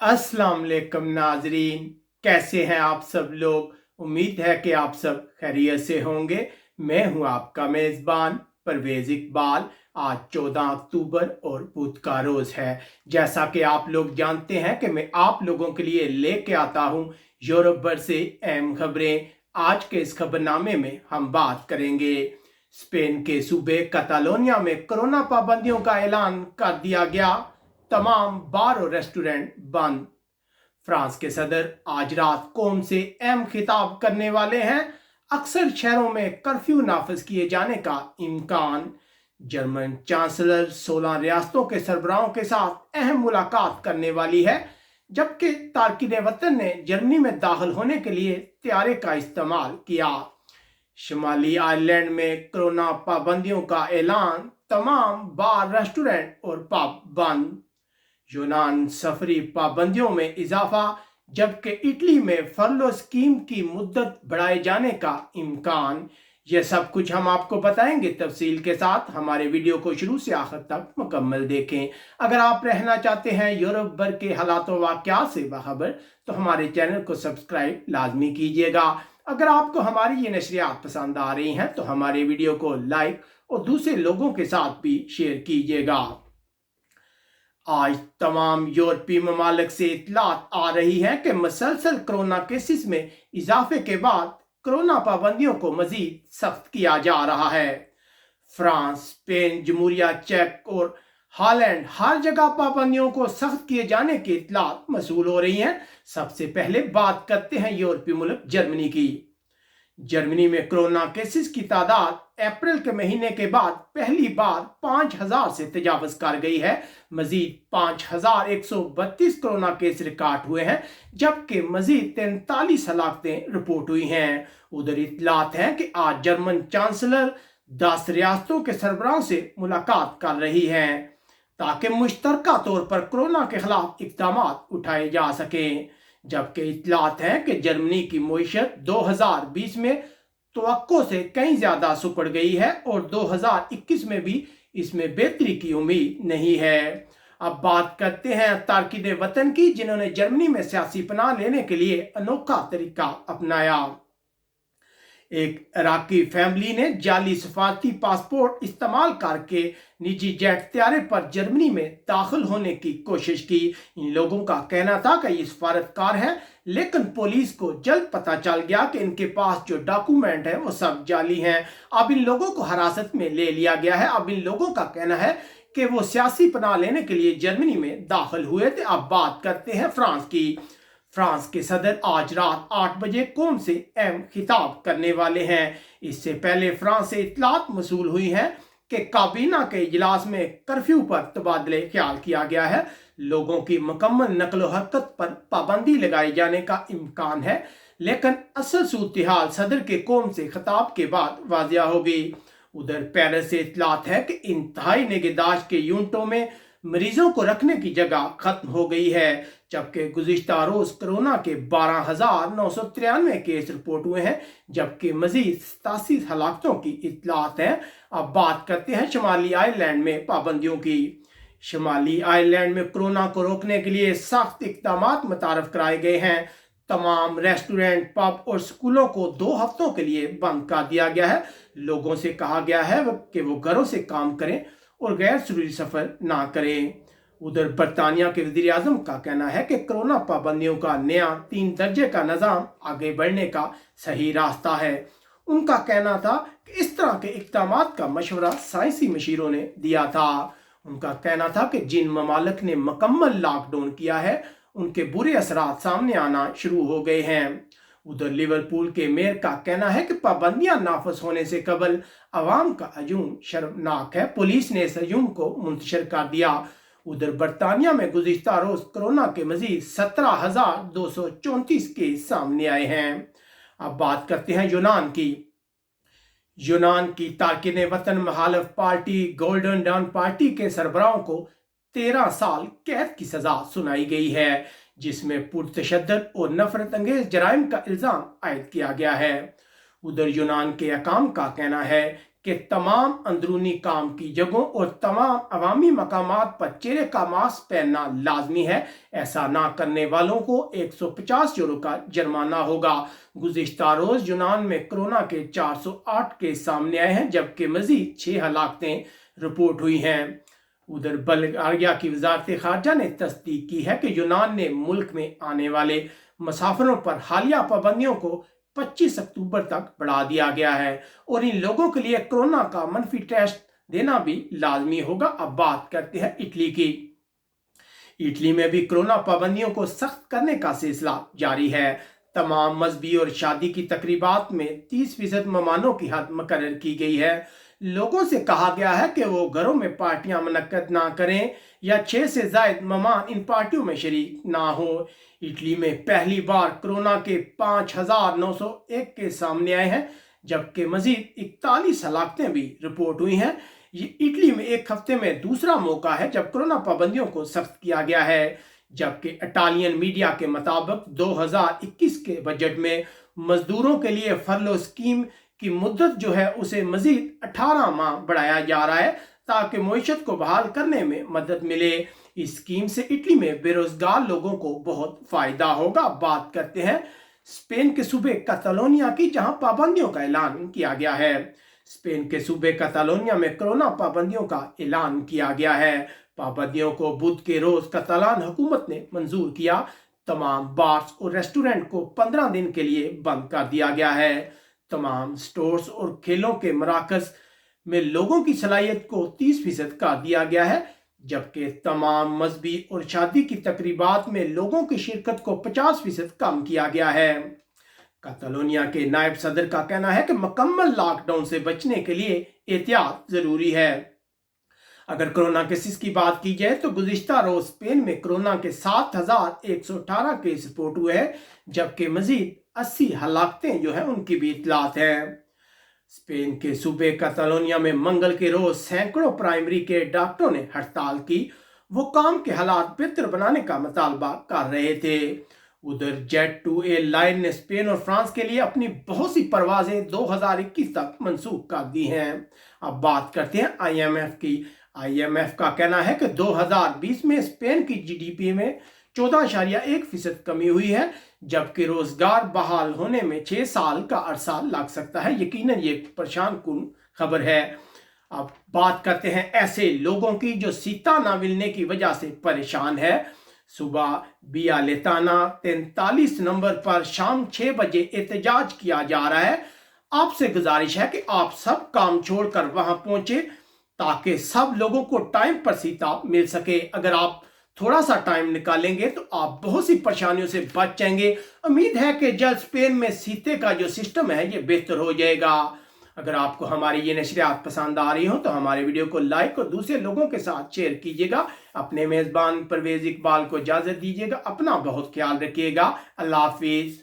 अस्सलाम वालेकुम नाजरीन, कैसे हैं आप सब लोग। उम्मीद है कि आप सब खैरियत से होंगे। मैं हूं आपका मेज़बान परवेज़ इकबाल। आज 14 अक्टूबर और बुध का रोज़ है। जैसा कि आप लोग जानते हैं कि मैं आप लोगों के लिए लेके आता हूं यूरोप भर से अहम खबरें। आज के इस खबरनामे में हम बात करेंगे स्पेन के सूबे कैटालोनिया में कोरोना पाबंदियों का ऐलान कर दिया गया, तमाम बार और रेस्टोरेंट बंद। फ्रांस के सदर आज रात कौम से अहम खिताब करने वाले हैं। अक्सर शहरों में कर्फ्यू नाफिज किए जाने का इम्कान। जर्मन चांसलर 16 रियासतों के सरबराहों के साथ अहम मुलाकात करने वाली है, जबकि तारकिन वतन ने जर्मनी में दाखिल होने के लिए तैयारे का इस्तेमाल किया। शुमाली आयरलैंड में कोरोना पाबंदियों का ऐलान, तमाम बार, रेस्टोरेंट और पब बंद। यूनान सफरी पाबंदियों में इजाफा, जबकि इटली में फरलो स्कीम की मुद्दत बढ़ाए जाने का इम्कान। यह सब कुछ हम आपको बताएंगे तफसील के साथ। हमारे वीडियो को शुरू से आखिर तक मुकम्मल देखें। अगर आप रहना चाहते हैं यूरोप भर के हालात व वाक़यात से बाखबर, तो हमारे चैनल को सब्सक्राइब लाजमी कीजिएगा। अगर आपको हमारी ये नशरियात पसंद आ रही हैं तो हमारे वीडियो को लाइक और दूसरे लोगों के साथ भी शेयर कीजिएगा। आज तमाम यूरोपीय ममालिक से इतलात आ रही है कि मसलसल कोरोना केसेस में इजाफे के बाद कोरोना पाबंदियों को मजीद सख्त किया जा रहा है। फ्रांस, स्पेन, जमहूरिया चेक और हॉलैंड, हर जगह पाबंदियों को सख्त किए जाने की इतलात मसूल हो रही हैं। सबसे पहले बात करते हैं यूरोपीय मुल्क जर्मनी की। जर्मनी में कोरोना केसेस की तादाद अप्रैल के महीने के बाद पहली बार 5,000 से तजावज कर गई है। मजीद 5,132 कोरोना केस रिकॉर्ड हुए हैं, जबकि मजीद 43 हलाकतें रिपोर्ट हुई हैं। उधर इतलात है कि आज जर्मन चांसलर 10 रियासतों के सरबराहों से मुलाकात कर रही है, ताकि मुश्तरका तौर पर कोरोना के खिलाफ इकदाम उठाए जा सकें। जबकि इतलात है कि जर्मनी की मईशत 2020 में तवक्को से कहीं ज्यादा सुकड़ गई है और 2021 में भी इसमें बेहतरी की उम्मीद नहीं है। अब बात करते हैं तारकिन वतन की, जिन्होंने जर्मनी में सियासी पनाह लेने के लिए अनोखा तरीका अपनाया। एक इराकी फैमिली ने जाली सफारती पासपोर्ट इस्तेमाल करके निजी जेट त्यारे पर जर्मनी में दाखिल होने की कोशिश की। इन लोगों का कहना था कि ये सफारतकार है, लेकिन पुलिस को जल्द पता चल गया कि इनके पास जो डॉक्यूमेंट है वो सब जाली हैं। अब इन लोगों को हिरासत में ले लिया गया है। अब इन लोगों का कहना है कि वो सियासी पनाह लेने के लिए जर्मनी में दाखिल हुए थे। अब बात करते हैं फ्रांस की। फ्रांस के सदर आज रात 8 बजे कौम से अहम खिताब करने वाले हैं। इससे पहले फ्रांस से इतलात मसूल हुई है कि काबीना के इजलास में कर्फ्यू पर तबादले ख्याल किया गया है। लोगों की मुकम्मल नकलो हरकत पर पाबंदी लगाए जाने का इम्कान है, लेकिन असल सूरत हाल सदर के कौम से खिताब के बाद वाजिया होगी। उधर पेरिस से इतलात है कि इंतहाई निगहदाश्त के यूनिटों में मरीजों को रखने की जगह खत्म हो गई है, जबकि गुज़िश्ता रोज कोरोना के 12,993 केस रिपोर्ट हुए हैं, जबकि मजीद 87 हलाकतों की इतलात है। अब बात करते हैं शुमाली आयरलैंड में पाबंदियों की। शुमाली आयरलैंड में कोरोना को रोकने के लिए सख्त इकदाम मुतारफ कराए गए हैं। तमाम रेस्टोरेंट, पब और स्कूलों को 2 हफ्तों के लिए बंद कर दिया गया है। लोगों से कहा गया है कि वो घरों से काम करें और गैर जरूरी सफर ना करें। उधर बरतानिया के वजीर आजम का कहना है कि कोरोना पाबंदियों का नया 3 दर्जे का निज़ाम आगे बढ़ने का सही रास्ता है। उनका कहना था कि इस तरह के इक़दाम का मशवरा साइंसी मशीरों ने दिया था। उनका कहना था कि जिन ममालिक ने मुकम्मल लॉकडाउन किया है, उनके बुरे असरात सामने आना शुरू हो गए हैं। उधर लिवरपूल के मेयर का कहना है कि पाबंदियां नाफिज होने से कबल अवाम का हजूम शर्मनाक है। पुलिस ने इस हजूम को मुंतशिर कर दिया। उधर बरतानिया में गुज़िश्ता रोज कोरोना के मजीद 17,234 केस सामने आए हैं। अब बात करते हैं यूनान की। यूनान की तारकिन वतन मुखालिफ पार्टी गोल्डन डॉन पार्टी के सरबराहों को 13 साल कैद की सजा सुनाई गई है, जिसमें पुरतशद्दुद और नफरत अंगेज जराइम का इल्जाम आयद किया गया है। उधर यूनान के हकाम का कहना है कि तमाम अंदरूनी काम की जगहों और तमाम अवामी मकामात पर चेहरे का मास्क पहनना लाजमी है। ऐसा ना करने वालों को 150 यूरो का जुर्माना होगा। गुज़िश्ता रोज यूनान में कोरोना के 408 केस सामने आए हैं, जबकि मजीद 6 हलाकतें रिपोर्ट हुई हैं। उधर बल्गारिया की वजारत खारजा ने तस्दीक की है कि यूनान ने मुल्क में आने वाले मुसाफिरों पर हालिया पाबंदियों को 25 अक्टूबर तक बढ़ा दिया गया है और इन लोगों के लिए कोरोना का मनफी टेस्ट देना भी लाजमी होगा। अब बात करते हैं इटली की। इटली में भी कोरोना पाबंदियों को सख्त करने का सिलसिला जारी है। तमाम मजहबी और शादी की तकरीबात में 30% मेहमानों की हद मुकर्रर की गई है। लोगों से कहा गया है कि वो घरों में पार्टियां मुनक्कद ना करें या 6 से ज्यादा मेहमान इन पार्टियों में शरीक ना हो। इटली में पहली बार कोरोना के 5,901 केस सामने आए हैं, जबकि मजीद 41 हलाकतें भी रिपोर्ट हुई हैं। ये इटली में एक हफ्ते में दूसरा मौका है जब कोरोना पाबंदियों को सख्त किया गया है, जबकि इटालियन मीडिया के मुताबिक 2021 के बजट में मजदूरों के लिए फरलो स्कीम की मुद्दत जो है उसे मजीद 18 माह बढ़ाया जा रहा है ताकि मईशत को बहाल करने में मदद मिले। इस स्कीम से इटली में बेरोजगार लोगों को बहुत फायदा होगा। बात करते हैं स्पेन के सूबे कैटालोनिया की, जहां पाबंदियों का ऐलान किया गया है। स्पेन के सूबे कैटालोनिया में कोरोना पाबंदियों का ऐलान किया गया है। पाबंदियों को बुध के रोज कैटालान हुकूमत ने मंजूर किया। तमाम बार्स और रेस्टोरेंट को 15 दिन के लिए बंद कर दिया गया है। तमाम स्टोर्स और खेलों के मराकज में लोगों की सलाहियत को 30% कर दिया गया है, जबकि तमाम मजहबी और शादी की तकरीबात में लोगों की शिरकत को 50% कम किया गया है। कैटालोनिया के नायब सदर का कहना है कि मुकम्मल लॉकडाउन से बचने के लिए एहतियात जरूरी है। अगर कोरोना केसेस की बात की जाए तो गुज़िश्ता रोज स्पेन में कोरोना के 7,118 केस रिपोर्ट हुए हैं, जबकि मजीद 80 हलाकतें जो है उनकी भी इतलात हैं। स्पेन के सूबे कैटालोनिया में मंगल के रोज सैकड़ों प्राइमरी के डॉक्टरों ने हड़ताल की। वो काम के हालात बेहतर बनाने का मुतालबा कर रहे थे। उधर जेट 2 एयरलाइन ने स्पेन और फ्रांस के लिए अपनी बहुत सी परवाजें 2021 तक मंसूख कर दी हैं। अब बात करते हैं IMF की। IMF का कहना है कि 2020 में स्पेन की GDP में 14.1% कमी हुई है, जबकि रोजगार बहाल होने में 6 साल का अरसा लग सकता है। यकीनन ये परेशान कुन खबर है। अब बात करते हैं ऐसे लोगों की जो सीटा ना मिलने की वजह से परेशान है। सुबह बिया लेताना 43 नंबर पर शाम 6 बजे एहतजाज किया जा रहा है। आपसे गुजारिश है कि आप सब काम छोड़कर वहां पहुंचे ताकि सब लोगों को टाइम पर सीटा मिल सके। अगर आप थोड़ा सा टाइम निकालेंगे तो आप बहुत सी परेशानियों से बच जाएंगे। उम्मीद है कि जल्द स्पेन में सीटे का जो सिस्टम है ये बेहतर हो जाएगा। अगर आपको हमारी ये नशरियात पसंद आ रही हो तो हमारे वीडियो को लाइक और दूसरे लोगों के साथ शेयर कीजिएगा। अपने मेज़बान परवेज इकबाल को इजाज़त दीजिएगा। अपना बहुत ख्याल रखिएगा। अल्लाह हाफिज़।